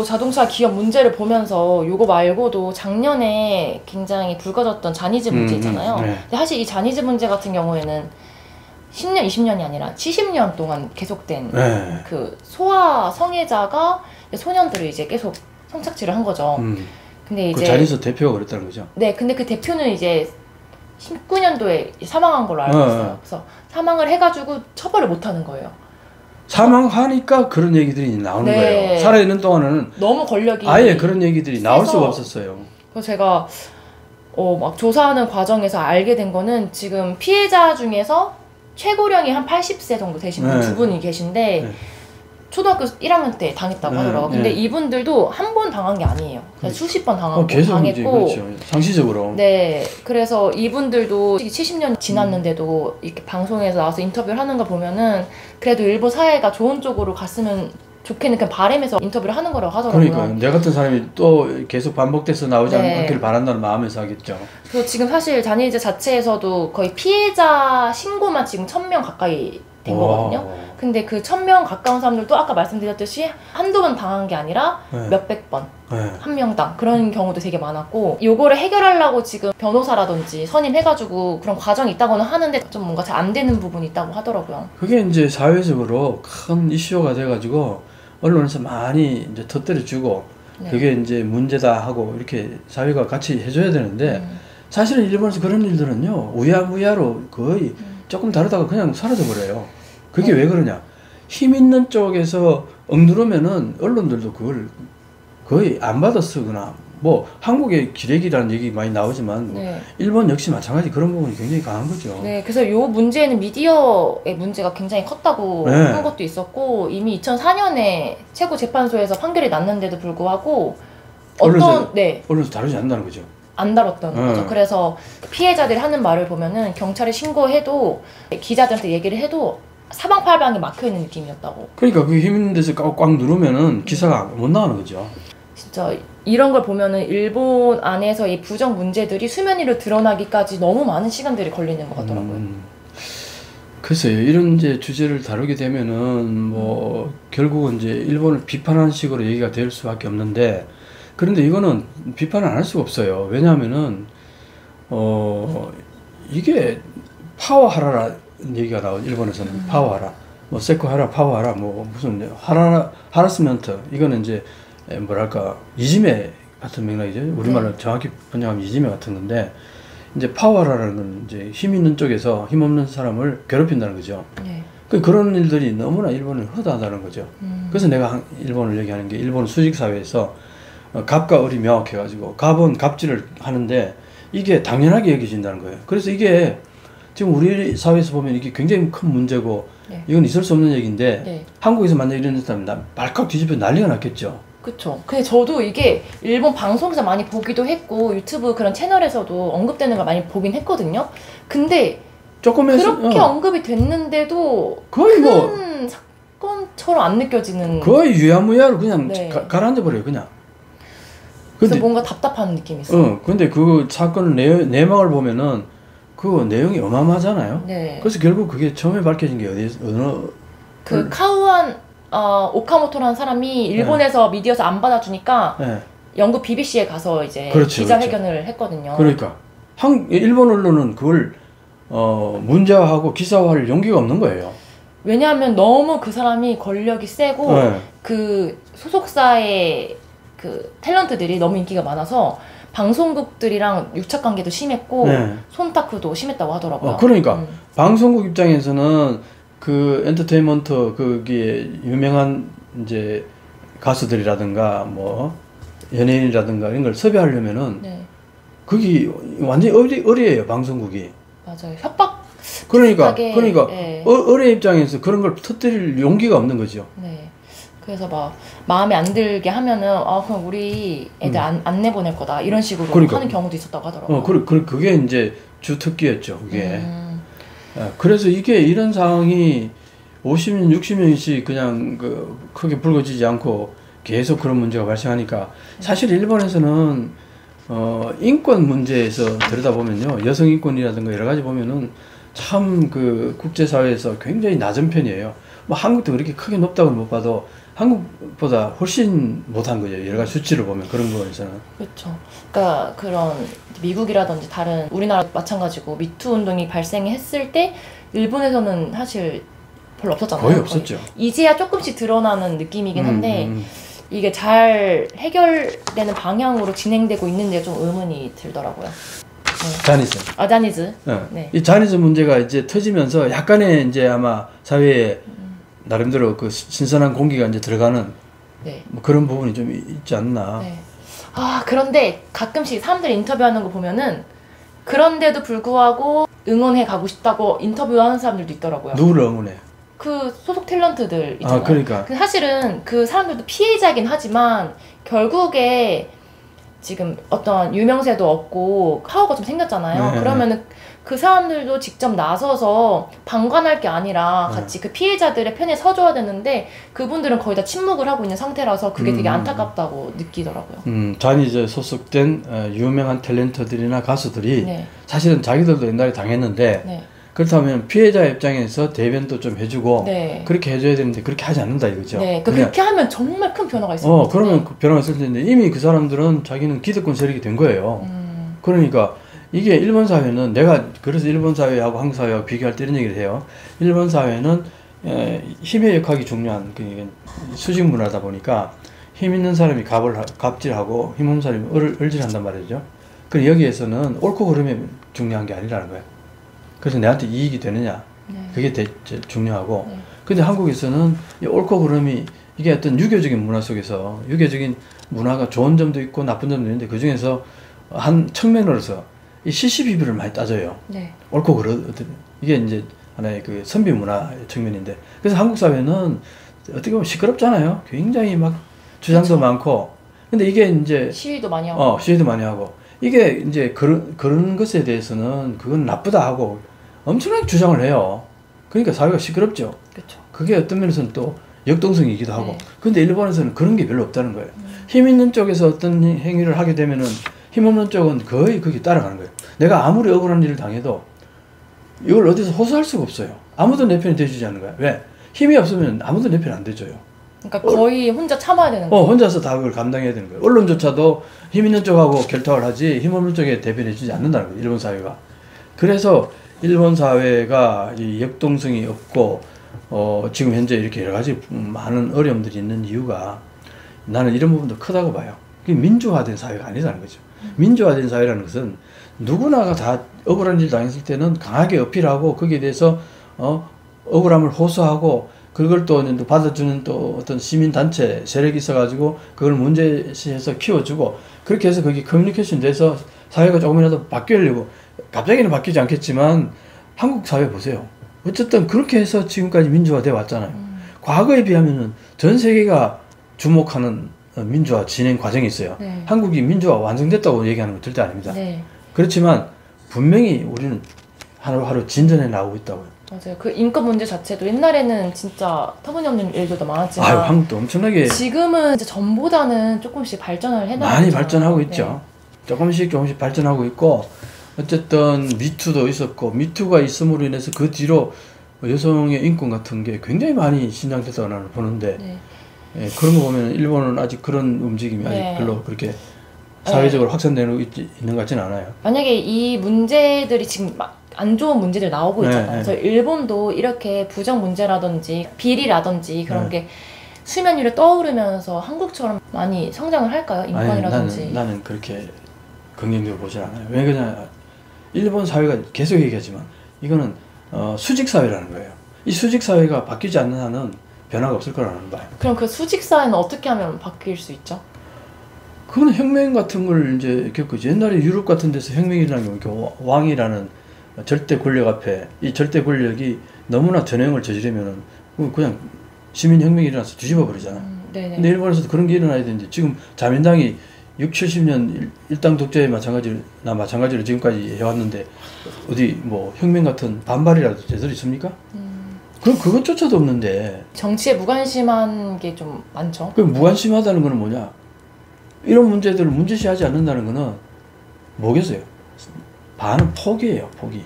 자동차 기업 문제를 보면서 요거 말고도 작년에 굉장히 불거졌던 잔니즈 문제 있잖아요. 네. 근데 사실 이 잔니즈 문제 같은 경우에는 10년, 20년이 아니라 70년 동안 계속된 네. 그 소아 성애자가 소년들을 이제 계속 성착취를 한 거죠. 근데 이제 그 잔니즈 대표가 그랬다는 거죠? 네, 근데 그 대표는 이제 19년도에 사망한 걸로 알고 있어요. 그래서 사망을 해가지고 처벌을 못 하는 거예요. 사망하니까 그런 얘기들이 나오는 네. 거예요. 살아있는 동안은 너무 권력이 아예 그런 얘기들이 나올 세서 수가 없었어요. 그래서 제가 막 조사하는 과정에서 알게 된 거는 지금 피해자 중에서 최고령이 한 80세 정도 되신 분 두 분이 계신데 네. 초등학교 1학년 때 당했다고 하더라고요. 근데 이분들도 한 번 당한 게 아니에요. 수십 번 당하고 계속 당했고. 그렇죠. 상시적으로. 네. 그래서 이분들도 70년 지났는데도 이렇게 방송에서 나와서 인터뷰를 하는 거 보면은 그래도 일본 사회가 좋은 쪽으로 갔으면 좋겠는 그 바람에서 인터뷰를 하는 거라고 하더라고요. 그러니까 내 같은 사람이 또 계속 반복돼서 나오지 않기를 바란다는 마음에서 하겠죠. 그래서 지금 사실 잔니즈 자체에서도 거의 피해자 신고만 지금 1000명 가까이 된 거거든요. 근데 그 1000명 가까운 사람들도 아까 말씀드렸듯이 한두 번 당한 게 아니라 몇백 번, 한 명당 그런 경우도 되게 많았고, 요거를 해결하려고 지금 변호사라든지 선임해가지고 그런 과정이 있다고는 하는데 좀 뭔가 잘 안 되는 부분이 있다고 하더라고요. 그게 이제 사회적으로 큰 이슈가 돼가지고 언론에서 많이 이제 터뜨려주고 그게 이제 문제다 하고 이렇게 사회가 같이 해줘야 되는데 사실은 일본에서 그런 일들은요 우야무야로 거의 조금 다르다가 그냥 사라져버려요. 그게 왜 그러냐, 힘 있는 쪽에서 억누르면은 언론들도 그걸 거의 안 받아 쓰거나, 뭐 한국의 기레기라는 얘기 많이 나오지만 일본 역시 마찬가지 그런 부분이 굉장히 강한 거죠. 네, 그래서 요 문제는 미디어의 문제가 굉장히 컸다고 한 것도 있었고, 이미 2004년에 최고재판소에서 판결이 났는데도 불구하고 언론에서 다루지 않는다는 거죠. 안 다뤘다는 거죠. 그래서 피해자들이 하는 말을 보면은 경찰에 신고해도 기자들한테 얘기를 해도 사방팔방이 막혀있는 느낌이었다고. 그러니까 그 힘 있는 데서 꽉 누르면은 기사가 못 나가는 거죠. 진짜 이런 걸 보면은 일본 안에서 이 부정 문제들이 수면 위로 드러나기까지 너무 많은 시간들이 걸리는 것 같더라고요. 글쎄요, 이런 이제 주제를 다루게 되면은 뭐 결국은 이제 일본을 비판하는 식으로 얘기가 될 수밖에 없는데, 그런데 이거는 비판을 안 할 수가 없어요. 왜냐하면은 이게 파워하라라는 얘기가 나오죠. 일본에서는 파워하라, 뭐 세쿠하라, 파워하라, 뭐 무슨 하라스멘트, 이거는 이제 뭐랄까 이지메 같은 맥락이죠. 우리말로 정확히 번역하면 이지메 같은 건데, 이제 파워하라는 건 이제 힘 있는 쪽에서 힘 없는 사람을 괴롭힌다는 거죠. 그런 일들이 너무나 일본은 허다하다는 거죠. 그래서 내가 일본을 얘기하는 게, 일본 수직 사회에서 갑과 을이 명확해가지고 갑은 갑질을 하는데 이게 당연하게 여겨진다는 거예요. 그래서 이게 지금 우리 사회에서 보면 이게 굉장히 큰 문제고 이건 있을 수 없는 얘기인데 한국에서 만약 이런 일이라면 발칵 뒤집혀 난리가 났겠죠. 그쵸. 근데 저도 이게 일본 방송에서 많이 보기도 했고 유튜브 그런 채널에서도 언급되는 걸 많이 보긴 했거든요. 근데 그렇게 언급이 됐는데도 거의 큰 사건처럼 안 느껴지는, 거의 유야무야로 그냥 가라앉아 버려요, 그냥. 그래서 뭔가 답답한 느낌이 있어요. 근데 그 사건을 내막을 보면은 그 내용이 어마어마하잖아요. 그래서 결국 그게 처음에 밝혀진 게 그 카우안 오카모토라는 사람이 일본에서 미디어에서 안 받아주니까 영국 BBC에 가서 이제 기자회견을 했거든요. 그러니까 일본 언론은 그걸 문제화하고 기사화할 용기가 없는 거예요. 왜냐하면 너무 그 사람이 권력이 세고 그 소속사의 그 탤런트들이 너무 인기가 많아서 방송국들이랑 유착관계도 심했고 손타크도 심했다고 하더라고요. 그러니까 방송국 입장에서는 그 엔터테인먼트 거기에 유명한 이제 가수들이라든가 뭐 연예인이라든가 이런 걸 섭외하려면은 그게 완전히 어리예요, 방송국이. 맞아요. 협박. 그러니까 어리 입장에서 그런 걸 터뜨릴 용기가 없는 거죠. 그래서 막 마음에 안 들게 하면은 그럼 우리 애들 안 내보낼 거다 이런 식으로 하는 경우도 있었다고 하더라고요. 그게 이제 주 특기였죠, 그게. 그래서 이게 이런 상황이 50년, 60년씩 그냥 크게 불거지지 않고 계속 그런 문제가 발생하니까, 사실 일본에서는 인권 문제에서 들여다보면요, 여성 인권이라든가 여러 가지 보면은 참 그 국제사회에서 굉장히 낮은 편이에요. 뭐 한국도 그렇게 크게 높다고는 못 봐도 한국보다 훨씬 못한 거죠. 여러 가지 수치를 보면 그런 거에서는. 그렇죠. 그러니까 그런 미국이라든지 다른 우리나라 마찬가지고 미투 운동이 발생했을 때 일본에서는 사실 별로 없었잖아요. 거의 없었죠. 이제야 조금씩 드러나는 느낌이긴 한데 이게 잘 해결되는 방향으로 진행되고 있는지 좀 의문이 들더라고요. 네. 자니즈. 자니즈. 네. 네. 이 자니즈 문제가 이제 터지면서 약간의 이제 아마 사회에 나름대로 그 신선한 공기가 이제 들어가는 네. 뭐 그런 부분이 좀 있지 않나. 네. 그런데 가끔씩 사람들 인터뷰하는 거 보면은 그런데도 불구하고 응원해 가고 싶다고 인터뷰하는 사람들도 있더라고요. 누구를 응원해? 그 소속 탤런트들 있잖아요. 그러니까. 사실은 그 사람들도 피해자긴 하지만 결국에 지금 어떤 유명세도 없고 파워가 좀 생겼잖아요. 네. 그러면은 그 사람들도 직접 나서서 방관할 게 아니라 같이 그 피해자들의 편에 서줘야 되는데 그분들은 거의 다 침묵을 하고 있는 상태라서 그게 되게 안타깝다고 느끼더라고요. 자니즈 소속된 유명한 탤런트들이나 가수들이 네. 사실은 자기들도 옛날에 당했는데 네. 그렇다면 피해자 입장에서 대변도 좀 해주고 네. 그렇게 해줘야 되는데 그렇게 하지 않는다 이거죠. 네. 그렇게 하면 정말 큰 변화가 있을 것 같아요. 그러면 그 변화가 있을 텐데 이미 그 사람들은 자기는 기득권 세력이 된 거예요. 그러니까 이게 일본 사회는 내가 그래서 일본 사회하고 한국 사회하고 비교할 때 이런 얘기를 해요. 일본 사회는 힘의 역학이 중요한 수직 문화다 보니까 힘 있는 사람이 갑질하고 힘 없는 사람이 을질한단 말이죠. 그럼 여기에서는 옳고 그름이 중요한 게 아니라는 거예요. 그래서 내한테 이익이 되느냐 그게 중요하고 근데 한국에서는 이 옳고 그름이 이게 어떤 유교적인 문화 속에서 유교적인 문화가 좋은 점도 있고 나쁜 점도 있는데 그 중에서 한 측면으로서 이 시시비비를 많이 따져요. 네. 옳고 그르든 이게 이제 하나의 그 선비 문화 측면인데 그래서 한국 사회는 어떻게 보면 시끄럽잖아요. 굉장히 막 주장도 그렇죠. 많고 근데 이게 이제 시위도 많이 하고 시위도 많이 하고 이게 이제 그런 것에 대해서는 그건 나쁘다 하고 엄청나게 주장을 해요. 그러니까 사회가 시끄럽죠. 그렇죠. 그게 어떤 면에서는 또 역동성이기도 하고. 네. 근데 일본에서는 그런 게 별로 없다는 거예요. 힘 있는 쪽에서 어떤 행위를 하게 되면은 힘 없는 쪽은 거의 거기 따라가는 거예요. 내가 아무리 억울한 일을 당해도 이걸 어디서 호소할 수가 없어요. 아무도 내 편이 돼주지 않는 거야. 왜? 힘이 없으면 아무도 내 편 안 돼줘요. 그러니까 거의 혼자 참아야 되는 거예요. 혼자서 다 그걸 감당해야 되는 거예요. 언론조차도 힘 있는 쪽하고 결탁을 하지 힘 없는 쪽에 대변해주지 않는다는 거예요. 일본 사회가. 그래서 일본 사회가 이 역동성이 없고 지금 현재 이렇게 여러 가지 많은 어려움들이 있는 이유가 나는 이런 부분도 크다고 봐요. 그게 민주화된 사회가 아니라는 거죠. 민주화된 사회라는 것은 누구나가 다 억울한 일 당했을 때는 강하게 어필하고 거기에 대해서 억울함을 호소하고 그걸 또 받아주는 또 어떤 시민단체 세력이 있어가지고 그걸 문제시해서 키워주고 그렇게 해서 그게 커뮤니케이션 돼서 사회가 조금이라도 바뀌려고 갑자기는 바뀌지 않겠지만 한국 사회 보세요. 어쨌든 그렇게 해서 지금까지 민주화돼 왔잖아요. 과거에 비하면은 전 세계가 주목하는 민주화 진행 과정이 있어요. 네. 한국이 민주화 완성됐다고 얘기하는 건 절대 아닙니다. 네. 그렇지만 분명히 우리는 하루하루 진전해 나오고 있다고요. 맞아요. 그 인권 문제 자체도 옛날에는 진짜 터무니없는 일들도 많았지만 한국도 엄청나게 지금은 이제 전보다는 조금씩 발전을 해나가고 많이 발전하고 있죠. 네. 조금씩 발전하고 있고 어쨌든 미투도 있었고 미투가 있음으로 인해서 그 뒤로 여성의 인권 같은 게 굉장히 많이 신장됐다고 나는 보는데 네. 그런 거 보면 일본은 아직 그런 움직임이 네. 아직 별로 그렇게 사회적으로 확산되고 있는 것 같지는 않아요. 만약에 이 문제들이 지금 막 안 좋은 문제들이 나오고 있잖아요. 그래서 일본도 이렇게 부정 문제라든지 비리라든지 그런 게 수면 위로 떠오르면서 한국처럼 많이 성장을 할까요? 인권이라든지. 아니, 나는 그렇게 긍정적으로 보진 않아요. 왜 그러냐, 일본 사회가 계속 얘기하지만 이거는 수직 사회라는 거예요. 이 수직 사회가 바뀌지 않는 한은 변화가 없을 거라는 봐요. 그럼 그 수직 사회는 어떻게 하면 바뀔 수 있죠? 그건 혁명 같은 걸 이제 겪었지. 옛날에 유럽 같은 데서 혁명이라는 게 왕이라는 절대 권력 앞에 이 절대 권력이 너무나 전횡을 저지르면은 그냥 시민혁명이 일어나서 뒤집어 버리잖아. 근데 일본에서도 그런 게 일어나야 되는데 지금 자민당이 60~70년 일당 독재에 마찬가지로 지금까지 해왔는데 어디 뭐 혁명 같은 반발이라도 제대로 있습니까? 그럼 그것조차도 없는데 정치에 무관심한 게 좀 많죠. 그 무관심하다는 거는 뭐냐? 이런 문제들을 문제시하지 않는다는 거는 뭐겠어요? 반은 포기예요, 포기.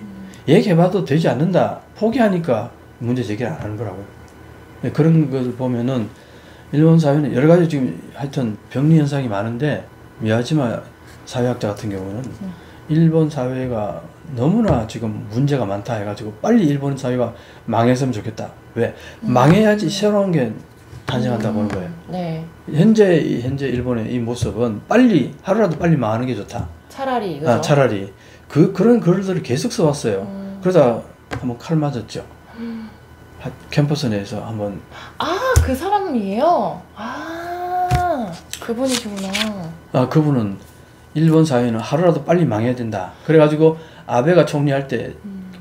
얘기해봐도 되지 않는다. 포기하니까 문제 제기를 안 하는 거라고요. 그런 걸 보면은 일본 사회는 여러 가지 지금 하여튼 병리 현상이 많은데 미야지마 사회학자 같은 경우는 일본 사회가 너무나 지금 문제가 많다 해가지고 빨리 일본 사회가 망했으면 좋겠다. 왜? 망해야지 새로운 게 탄생한다 보는 거예요. 네. 현재 일본의 이 모습은 빨리 하루라도 빨리 망하는 게 좋다. 차라리 그죠? 차라리 그런 글들을 계속 써왔어요. 그러다 한번 칼 맞았죠. 캠퍼스 내에서 한번. 그 사람이에요. 그분이시구나. 그분은 일본 사회는 하루라도 빨리 망해야 된다. 그래가지고 아베가 총리할 때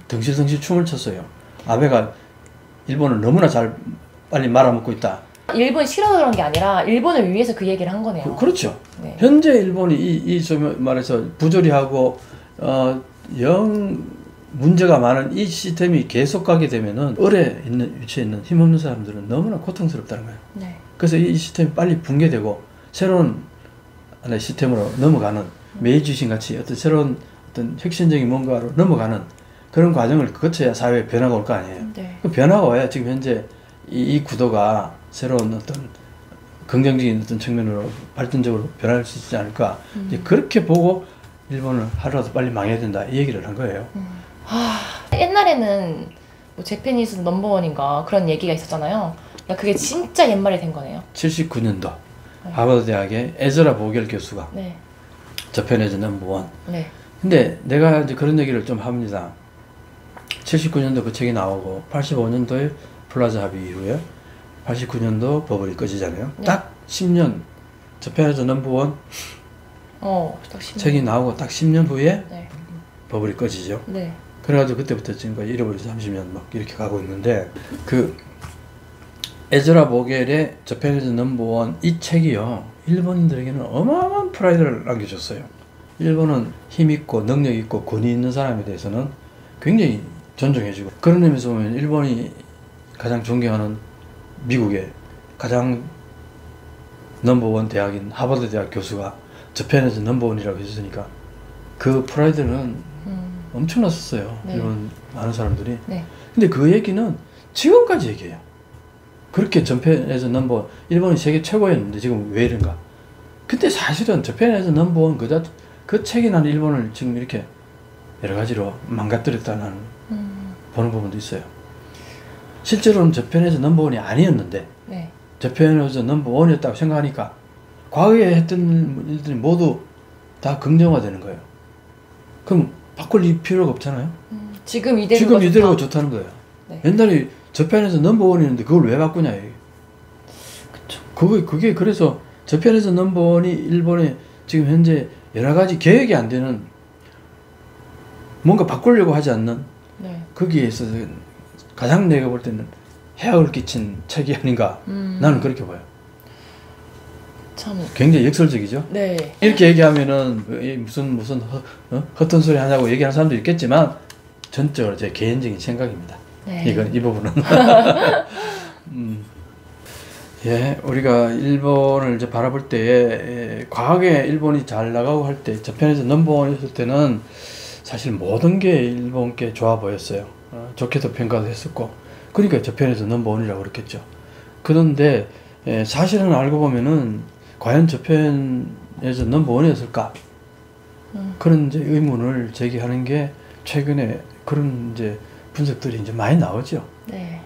덩실덩실 춤을 췄어요. 아베가 일본을 너무나 잘 빨리 말아먹고 있다. 일본 싫어서 그런 게 아니라 일본을 위해서 그 얘기를 한 거네요. 그렇죠. 네. 현재 일본이 이 말해서 부조리하고 영 문제가 많은 이 시스템이 계속 가게 되면은 을에 있는 위치에 있는 힘없는 사람들은 너무나 고통스럽다는 거예요. 네. 그래서 이 시스템이 빨리 붕괴되고 새로운 하나의 시스템으로 넘어가는 메이지신 같이 어떤 새로운 어떤 혁신적인 뭔가로 넘어가는 그런 과정을 거쳐야 사회에 변화가 올 거 아니에요. 네. 그 변화가 와야 지금 현재 이 구도가 새로운 어떤 긍정적인 어떤 측면으로 발전적으로 변할 수 있지 않을까. 이제 그렇게 보고 일본을 하루라도 빨리 망해야 된다 이 얘기를 한 거예요. 옛날에는 뭐 재패니스 넘버원인가 그런 얘기가 있었잖아요. 그러니까 그게 진짜 옛말이 된 거네요. 79년도 하버드 대학의 에즈라 보겔 교수가 네. 저편에서 넘버원. 네. 근데 내가 이제 그런 얘기를 좀 합니다. 79년도 그 책이 나오고 85년도에 플라자 합의 이후에 89년도 버블이 꺼지잖아요. 네. 딱 10년 저편에서 넘버원 딱 10년. 책이 나오고 딱 10년 후에 네. 버블이 꺼지죠. 네. 그래가지고 그때부터 지금까지 잃어버려서 30년 막 이렇게 가고 있는데 그 에즈라 보겔의 저편에서 넘버원 이 책이요 일본인들에게는 어마어마한 프라이드를 안겨줬어요. 일본은 힘있고 능력있고 권위 있는 사람에 대해서는 굉장히 존중해주고 그런 의미에서 보면 일본이 가장 존경하는 미국의 가장 넘버원 대학인 하버드 대학 교수가 저편에서 넘버원이라고 했으니까 그 프라이드는 엄청났었어요. 네. 일본 많은 사람들이. 네. 근데 그 얘기는 지금까지 얘기해요. 그렇게 저편에서 넘버원 일본이 세계 최고였는데 지금 왜 이런가. 근데 사실은 저편에서 넘버원 그 책이 난 일본을 지금 이렇게 여러 가지로 망가뜨렸다는 보는 부분도 있어요. 실제로는 저편에서 넘버원이 아니었는데 네. 저편에서 넘버원이었다고 생각하니까 과거에 했던 일들이 모두 다 긍정화되는 거예요. 그럼 바꿀 필요가 없잖아요. 지금 이대로가 이대로가 좋다는 거예요. 네. 옛날에 저편에서 넘버원이었는데 그걸 왜 바꾸냐. 그쵸. 그게 그래서 저편에서 넘버원이 일본에 지금 현재 여러 가지 계획이 안 되는 뭔가 바꾸려고 하지 않는 네. 거기에 있어서 가장 내가 볼 때는 해악을 끼친 책이 아닌가 나는 그렇게 봐요. 참 굉장히 역설적이죠. 네. 이렇게 얘기하면은 무슨 헛된 소리 하냐고 얘기하는 사람도 있겠지만 전적으로 제 개인적인 생각입니다. 네. 이 부분은. 예, 우리가 일본을 이제 바라볼 때 과거에 일본이 잘 나가고 할 때 저편에서 넘버원이었을 때는 사실 모든 게 일본께 좋아 보였어요. 좋게도 평가도 했었고 그러니까 저편에서 넘버원이라고 그랬겠죠. 그런데 사실은 알고 보면은 과연 저편에서 넘버원이었을까? 그런 이제 의문을 제기하는 게 최근에 그런 이제 분석들이 이제 많이 나오죠. 네.